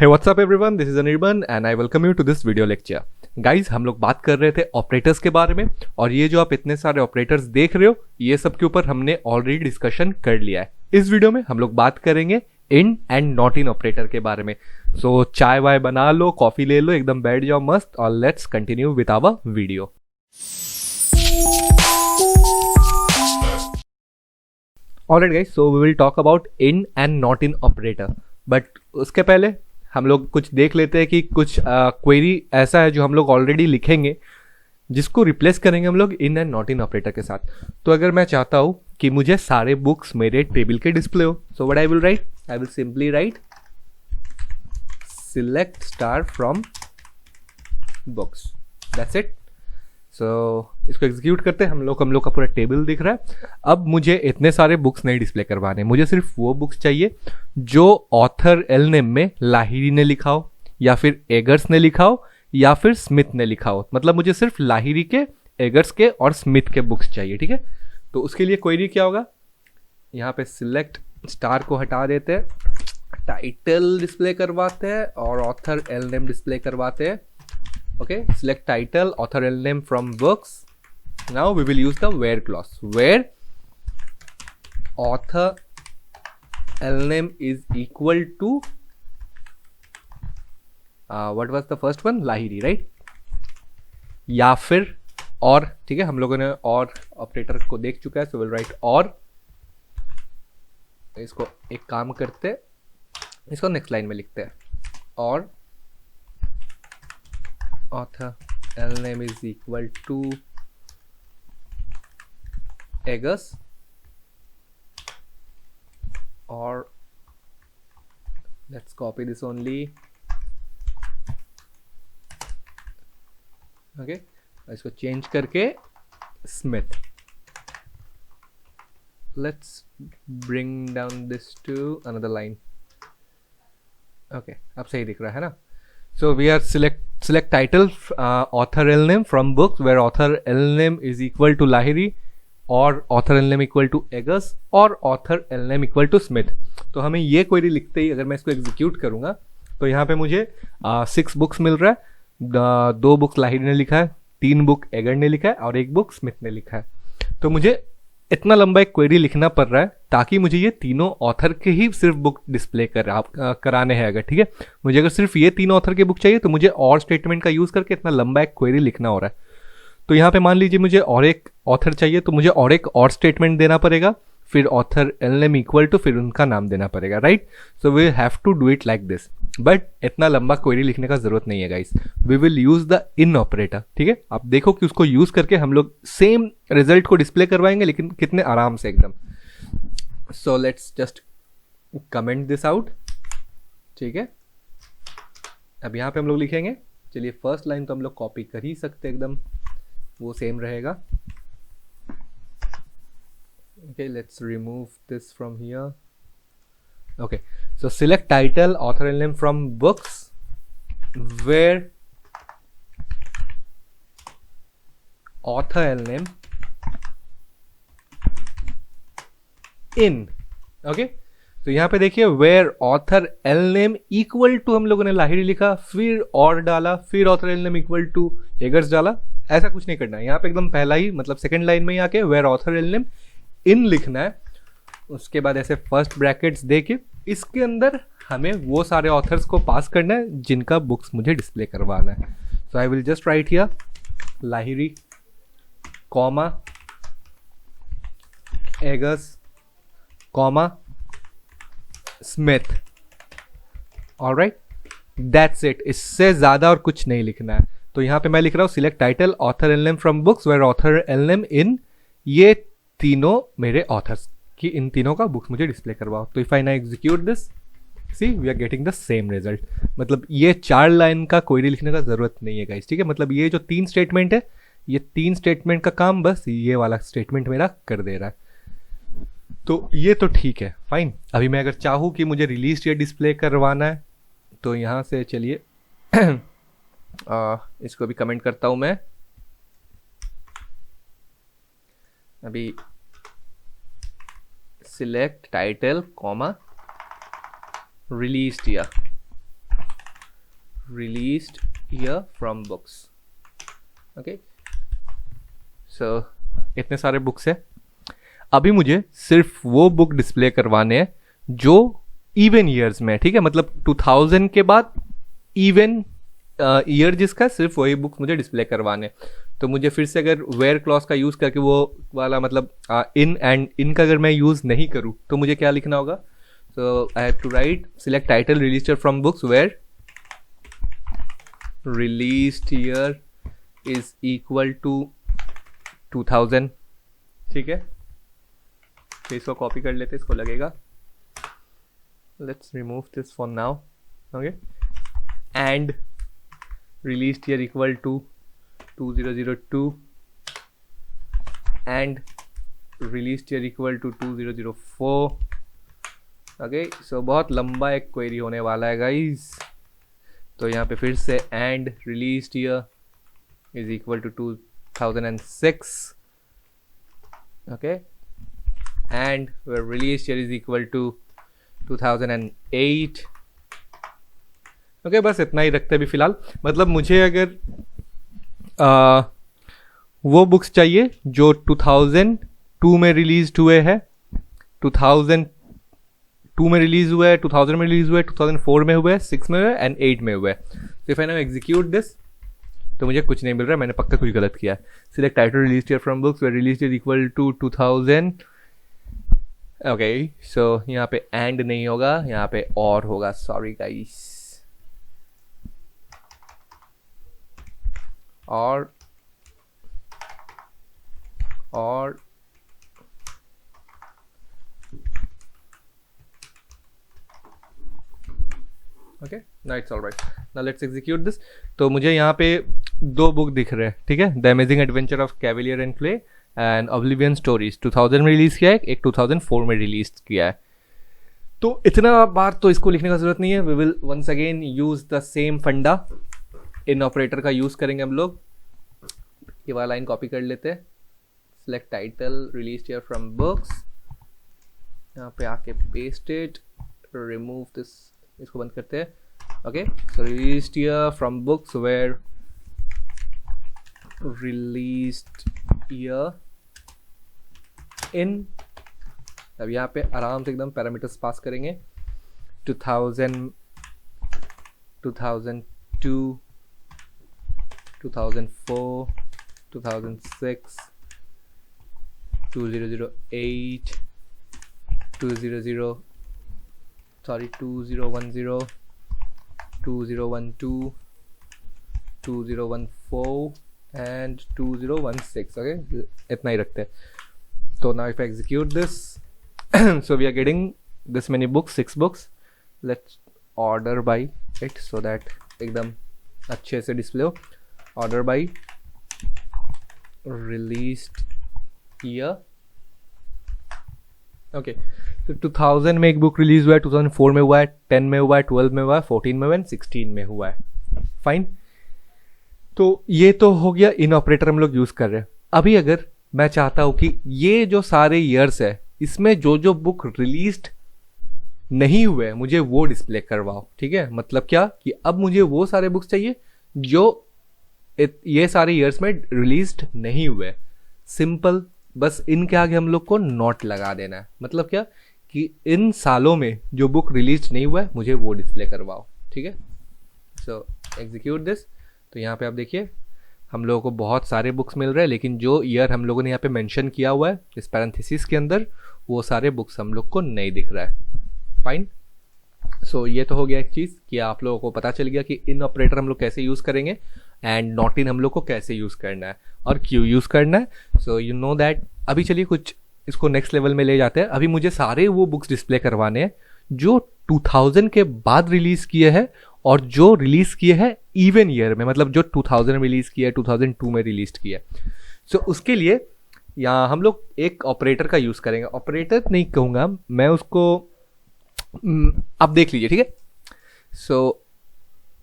Hey what's up everyone, this is Anirban and I welcome you to this video lecture. Guys हम लोग बात कर रहे थे ऑपरेटर्स के बारे में और ये जो आप इतने सारे ऑपरेटर्स देख रहे हो ये सब के ऊपर हमने ऑलरेडी डिस्कशन कर लिया है. इस वीडियो में हम लोग बात करेंगे इन एंड नॉट इन ऑपरेटर के बारे में. सो चाय वाय बना लो, कॉफी ले लो, एकदम बैठ जाओ मस्त और let's continue with our video. Alright guys, so we will talk about in and not in operator. But उसके पहले हम लोग कुछ देख लेते हैं कि कुछ क्वेरी ऐसा है जो हम लोग ऑलरेडी लिखेंगे जिसको रिप्लेस करेंगे हम लोग इन एंड नॉट इन ऑपरेटर के साथ. तो अगर मैं चाहता हूँ कि मुझे सारे बुक्स मेरे टेबल के डिस्प्ले हो, so what I will write, I will simply write select star from books, that's it. So इसको एग्जीक्यूट करते हैं. हम लोग का पूरा टेबल दिख रहा है. अब मुझे इतने सारे बुक्स नहीं डिस्प्ले करवाने, मुझे सिर्फ वो बुक्स चाहिए जो ऑथर एल नेम में लाहिरी ने लिखा हो या फिर एगर्स ने लिखा हो या फिर स्मिथ ने लिखा हो. मतलब मुझे सिर्फ लाहिरी के, एगर्स के और स्मिथ के बुक्स चाहिए. ठीक है, तो उसके लिए क्वेरी क्या होगा, यहाँ पे सिलेक्ट स्टार को हटा देते हैं, टाइटल डिस्प्ले करवाते हैं और ऑथर एल नेम डिस्प्ले करवाते हैं. Okay, select title, author L name from books. Now we will use the where clause, where author L name is equal to what was the first one, Lahiri, right? या फिर और. ठीक है, हम लोगों ने और ऑपरेटर को देख चुका है, so we'll write और. इसको एक काम करते, इसको नेक्स्ट लाइन में लिखते हैं, और author L name is equal to Eggers or let's copy this only. Okay, इसको चेंज करके Smith. Let's bring down this to another line. Okay, अब सही दिख रहा है ना. So we are select title, author L name from books where author L name is equal to Lahiri और author L name equal to Eggers और author L name equal to Smith. तो हमें ये क्वेरी लिखते ही अगर मैं इसको execute करूँगा तो यहाँ पे मुझे 6 बुक्स मिल रहा है. 2 बुक्स लाहिरी ने लिखा है, 3 बुक एगर ने लिखा है और 1 बुक स्मिथ ने लिखा है. तो मुझे इतना लंबा एक क्वेरी लिखना पड़ रहा है ताकि मुझे ये तीनों ऑथर के ही सिर्फ बुक डिस्प्ले कराने हैं. अगर ठीक है, मुझे अगर सिर्फ ये 3 ऑथर के बुक चाहिए तो मुझे और स्टेटमेंट का यूज़ करके इतना लंबा एक क्वेरी लिखना हो रहा है. तो यहाँ पे मान लीजिए मुझे और एक ऑथर चाहिए तो मुझे और एक और स्टेटमेंट देना पड़ेगा, फिर author L name equal to, फिर उनका नाम देना पड़ेगा, right. So we have to do it like this. But इतना लंबा क्वेरी लिखने का जरूरत नहीं है guys. We will use the in operator. ठीक है, आप देखो कि उसको यूज करके हम लोग सेम रिजल्ट को डिस्प्ले करवाएंगे, लेकिन कितने आराम से एकदम. So let's just comment this out. ठीक है, अब यहाँ पे हम लोग लिखेंगे, चलिए फर्स्ट लाइन तो हम लोग कॉपी कर ही सकते एकदम, वो सेम रहेगा. Okay, let's remove this from here. Okay, so select title, author L name from books where author L name in. Okay, तो यहाँ पे देखिए where author L name equal to हम लोगों ने लाहिरी लिखा, फिर और डाला, फिर author L name equal to एगर्स डाला. ऐसा कुछ नहीं करना है यहाँ पे, एकदम पहला ही मतलब सेकंड लाइन में ही आके where author L name इन लिखना है. उसके बाद ऐसे फर्स्ट ब्रैकेट्स दे के इसके अंदर हमें वो सारे ऑथर्स को पास करना है जिनका बुक्स मुझे डिस्प्ले करवाना है. So I will just write here Lahiri comma Eggers comma Smith. Alright, that's it. इससे ज़्यादा और कुछ नहीं लिखना है. तो यहाँ पे मैं लिख रहा हूँ select title, author L name from books where author L name in, ये तीनों मेरे ऑथर्स की, इन तीनों का बुक्स मुझे डिस्प्ले करवाओ. तो इफ आई ना execute this, see we are getting the same result. मतलब ये 4 लाइन का क्वेरी लिखने का जरूरत नहीं है गाइस. ठीक है, मतलब ये जो 3 स्टेटमेंट है, ये 3 स्टेटमेंट का काम बस ये वाला स्टेटमेंट मेरा कर दे रहा है. तो ये तो ठीक है, फाइन. अभी मैं अगर चाहूँ कि मुझे रिलीज डेट डिस्प्ले करवाना है तो यहाँ से चलिए इसको भी कमेंट करता हूँ मैं. अभी select title comma release year. released year from books. Okay, so इतने सारे बुक्स है. अभी मुझे सिर्फ वो बुक डिस्प्ले करवाने हैं जो इवन ईयर्स में, ठीक है, मतलब 2000 के बाद इवन ईयर जिसका, सिर्फ वही बुक्स मुझे डिस्प्ले करवाने. तो मुझे फिर से अगर वेयर क्लॉज का यूज़ करके वो वाला मतलब इन एंड इन का अगर मैं यूज़ नहीं करूँ तो मुझे क्या लिखना होगा? So I have to write select title released from books where released year is equal to 2000. ठीक है, तो इसको कॉपी कर लेते, इसको लगेगा. Let's remove this for now. Okay, and released year equal to 2002 and released year equal to 2004. Okay, सो बहुत लंबा एक क्वेरी होने वाला है गाइस. तो यहाँ पे फिर से and released year is equal to 2006. Okay, and where released year is equal to 2008. Okay, बस इतना ही रखते हैं अभी फ़िलहाल. मतलब मुझे अगर वो बुक्स चाहिए जो 2002 में रिलीज हुए हैं, 2002 में रिलीज हुए हैं, 2000 में रिलीज हुए, 2004 में हुए, 6 में हुए एंड 8 में हुए. तो if I now execute this तो मुझे कुछ नहीं मिल रहा है, मैंने पक्का कुछ गलत किया है. Select title release year from books where release year equal to 2000. Okay, so यहाँ पे एंड नहीं होगा, यहाँ पे और होगा. Sorry guys. और okay, now it's alright. Now let's execute this. तो मुझे यहाँ पे दो बुक दिख रहे हैं, ठीक है, the amazing adventure of Cavalier and clay and oblivion stories. 2000 में रिलीज किया है, एक 2004 में रिलीज किया है. तो इतना बार तो इसको लिखने का जरूरत नहीं है. We will once again use the same funda. In operator का यूज़ करेंगे हम लोग. ये वाला लाइन कॉपी कर लेते हैं. Select title released year from books, यहाँ पे आके पेस्ट इट, रिमूव दिस, इसको बंद करते हैं. Okay, so released year from books where released year in. अब यहाँ पे आराम से एकदम पैरामीटर्स पास करेंगे. 2000, 2002, 2004, 2006, 2008, 2010, 2012, 2012, 2014 and 2016. Okay, इतना ही रखते हैं. तो now if I execute this, so we are getting this many books, 6 books. Let's order by it so that एकदम अच्छे से डिस्प्ले हो. Order by released year. Okay, तो 2000 में एक बुक रिलीज हुआ है, 2004 में हुआ है, 10 में हुआ है, 12 में हुआ है, 14 में हुआ है, 16 में हुआ है. फाइन. तो ये तो हो गया इन ऑपरेटर हम लोग यूज कर रहे हैं. अभी अगर मैं चाहता हूं कि ये जो सारे ईयर्स है इसमें जो जो बुक रिलीज्ड नहीं हुए मुझे वो डिस्प्ले करवाओ. ठीक है, मतलब क्या कि अब मुझे वो सारे बुक्स चाहिए जो ये सारे ईयर्स में रिलीज्ड नहीं हुए. सिंपल, बस इनके आगे हम लोग को नॉट लगा देना है. मतलब क्या कि इन सालों में जो बुक रिलीज नहीं हुआ है मुझे वो डिस्प्ले करवाओ. ठीक है, सो एग्जीक्यूट दिस. तो यहाँ पे आप देखिए हम लोगों को बहुत सारे बुक्स मिल रहे हैं, लेकिन जो ईयर हम लोगों ने यहाँ पे मेंशन किया हुआ है इस पैरेंथेसिस के अंदर वो सारे बुक्स हम लोग को नहीं दिख रहा है. फाइन. सो ये तो हो गया एक चीज़ कि आप लोगों को पता चल गया कि इन ऑपरेटर हम लोग कैसे यूज़ करेंगे एंड नॉट इन हम लोग को कैसे यूज़ करना है और क्यों यूज़ करना है. So you know that. अभी चलिए कुछ इसको नेक्स्ट लेवल में ले जाते हैं. अभी मुझे सारे वो बुक्स डिस्प्ले करवाने हैं जो 2000 के बाद रिलीज़ किए हैं और जो रिलीज़ किए हैं इवन ईयर में, मतलब जो 2000 में रिलीज़ किया है, 2002 में रिलीज़ किया है. सो उसके लिए यहाँ हम लोग एक ऑपरेटर का यूज़ करेंगे. ऑपरेटर नहीं कहूँगा मैं उसको, आप देख लीजिए. ठीक है, सो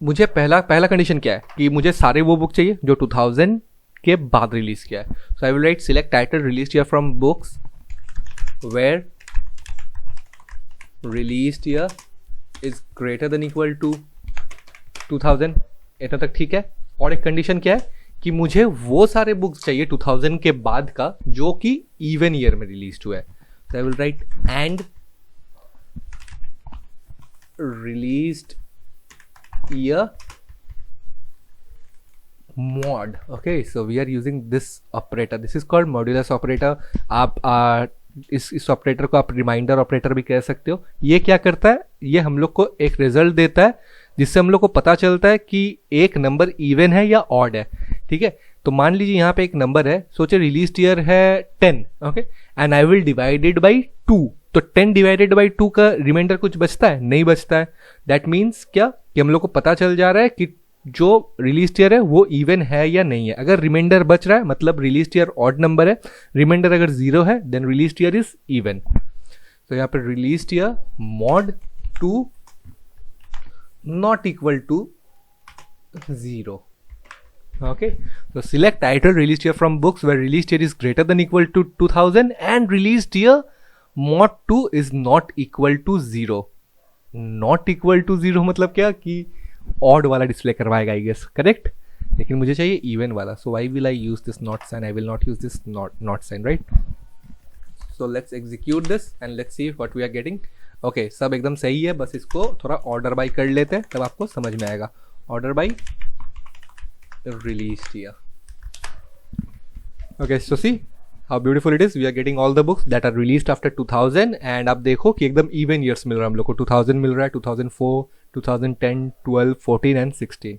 मुझे पहला कंडीशन क्या है कि मुझे सारे वो बुक चाहिए जो 2000 के बाद रिलीज किया है. So I will write select title released year from books where released year is greater than equal to 2000, इतना तक ठीक है। और एक कंडीशन क्या है कि मुझे वो सारे बुक्स चाहिए 2000 के बाद का जो कि इवन ईयर में रिलीज हुआ है। तो आई will right and released year mod. Okay, so we are using this operator. This is called modulus operator. आप इस ऑपरेटर को आप रिमाइंडर ऑपरेटर भी कह सकते हो। ये क्या करता है, ये हम लोग को एक रिजल्ट देता है जिससे हम लोग को पता चलता है कि एक नंबर इवन है या ऑड है। ठीक है, तो मान लीजिए यहाँ पे एक नंबर है, सोचे रिलीज ईयर है 10, okay, and I will divide it by 2। तो 10 डिवाइडेड बाई 2 का रिमाइंडर कुछ बचता है? नहीं बचता है। दैट मीन्स क्या कि हम लोग को पता चल जा रहा है कि जो रिलीज ईयर है वो इवन है या नहीं है। अगर रिमाइंडर बच रहा है मतलब रिलीज ईयर ऑड नंबर है, रिमाइंडर अगर 0 है then release year is even. तो यहाँ पर release year mod 2 not equal to 0. Okay, so select title released year from books where released year is greater than equal to 2000 and released year mod 2 is not equal to 0. Not equal to 0 मतलब क्या कि odd वाला display करवाएगा, I guess, correct. लेकिन मुझे चाहिए even वाला, so why will I use this not sign? I will not use this not sign, right. So let's execute this and let's see what we are getting. Okay, सब एकदम सही है, बस इसको थोड़ा ऑर्डर बाई कर लेते हैं तब आपको समझ में आएगा। Order by release year. Okay, so see how beautiful it is, we are getting all the books that are released after 2000 and आप देखो कि एकदम इवन ईयर्स मिल रहा है हम लोग को। 2000 मिल रहा है, 2004, 2010, 12, 14 एंड 16।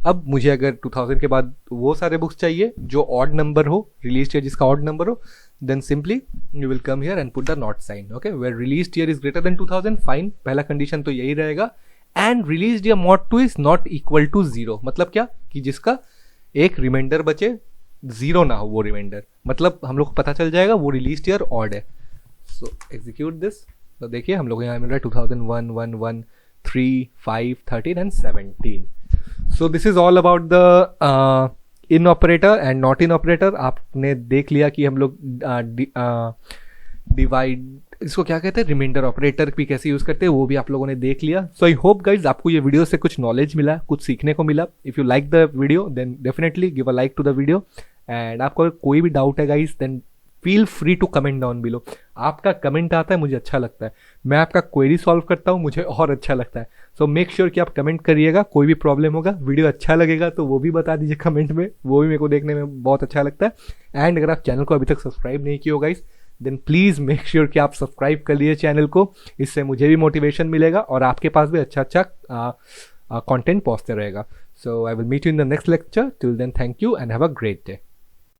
अब मुझे अगर 2000 के बाद वो सारे बुक्स चाहिए जो ऑड नंबर हो, रिलीज ईयर जिसका ऑड नंबर हो, then simply you will come here and put the not sign. Okay, where release year is greater than 2000, fine, पहला कंडीशन तो यही रहेगा। And release year mod 2 is not equal to 0, मतलब क्या कि जिसका एक रिमाइंडर बचे, 0 ना हो वो रिमाइंडर, मतलब हम लोग को पता चल जाएगा वो रिलीज ईयर ऑड है। सो एग्जीक्यूट दिस। तो देखिए हम लोग यहाँ मिल रहा है 2001, 1, 1, 3, 5, 13 and 17. So this is all about the in operator and not in operator. आपने देख लिया कि हम लोग डिवाइड, इसको क्या कहते हैं, रिमाइंडर ऑपरेटर भी कैसे यूज करते हैं, वो भी आप लोगों ने देख लिया। सो आई होप गाइज आपको ये वीडियो से कुछ नॉलेज मिला, कुछ सीखने को मिला। If you like the video then definitely give a like to the video and आपको अगर कोई भी डाउट है guys then feel free to comment down below. आपका कमेंट आता है मुझे अच्छा लगता है, मैं आपका क्वेरी सॉल्व करता हूँ मुझे और अच्छा लगता है। सो मेक श्योर कि आप कमेंट करिएगा, कोई भी प्रॉब्लम होगा, वीडियो अच्छा लगेगा तो वो भी बता दीजिए कमेंट में, वो भी मेरे को देखने में बहुत अच्छा लगता है। एंड अगर आप चैनल को अभी तक सब्सक्राइब नहीं किया होगा देन प्लीज़ मेक श्योर कि आप सब्सक्राइब कर लीजिए चैनल को, इससे मुझे भी मोटिवेशन मिलेगा और आपके पास भी अच्छा अच्छा कंटेंट पहुँचते रहेगा। So I will meet you in the next lecture, till then thank you and have a great day.